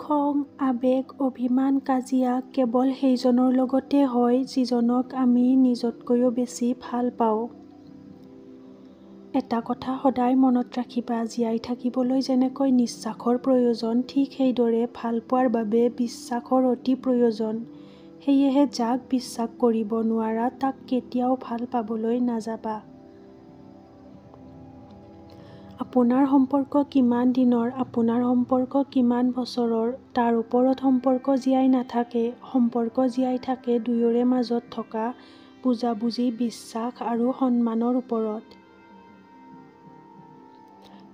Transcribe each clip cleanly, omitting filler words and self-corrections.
খং, আবেগ, অভিমান, কাজিয়া কেৱল সেইজনৰ লগতে হয় যিজনক আমি নিজতকৈও বেছি ভাল পাওঁ। এটা কথা সদায় মনত ৰাখিবা, জীয়াই থাকিবলৈ যেনেকৈ নিশ্বাসৰ প্ৰয়োজন, ঠিক সেইদৰে ভালপোৱাৰ বাবে বিশ্বাসৰ অতি প্ৰয়োজন। সেয়েহে যাক বিশ্বাস কৰিব নোৱাৰা তাক কেতিয়াও ভাল পাবলৈ নাযাবা। আপোনাৰ সম্পৰ্ক কিমান দিনৰ, আপোনাৰ সম্পৰ্ক কিমান বছৰৰ, তাৰ ওপৰত সম্পৰ্ক জীয়াই নাথাকে। সম্পৰ্ক জীয়াই থাকে দুয়োৰে মাজত থকা বুজাবুজি, বিশ্বাস আৰু সন্মানৰ ওপৰত।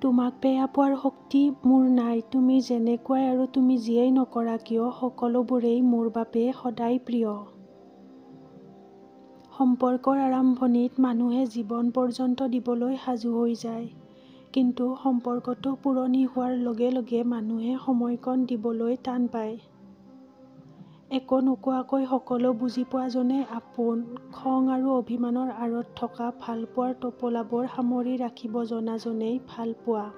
তোমাক বেয়া পোৱাৰ শক্তি মোৰ নাই। তুমি যেনেকুৱাই আৰু তুমি যিয়েই নকৰা কিয়, সকলোবোৰেই মোৰ বাবে সদায় প্ৰিয়। সম্পৰ্কৰ আৰম্ভণিত মানুহে জীৱন পৰ্যন্ত দিবলৈ সাজু হৈ যায়। কিন্তু সম্পৰ্কটো পুৰণি হোৱাৰ লগে লগে মানুহে সময়কণ দিবলৈ টান পায়। একো নোকোৱাকৈ সকলো বুজি পোৱাজনেই আপোন। খং আৰু অভিমানৰ আঁৰত থকা ভালপোৱাৰ টোপোলাবোৰ সামৰি ৰাখিব জনাজনেই ভালপোৱা।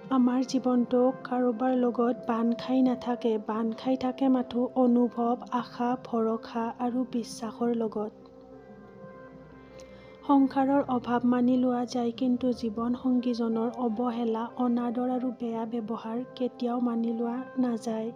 আমাৰ জীৱনটো কাৰোবাৰ লগত বান্ধ খাই নাথাকে, বান্ধ খাই থাকে মাথো অনুভৱ, আশা, ভৰসা আৰু বিশ্বাসৰ লগত। সংসাৰৰ অভাৱ মানি লোৱা যায়, কিন্তু জীৱন সংগীজনৰ অৱহেলা, অনাদৰ আৰু বেয়া ব্যৱহাৰ কেতিয়াও মানি লোৱা নাযায়।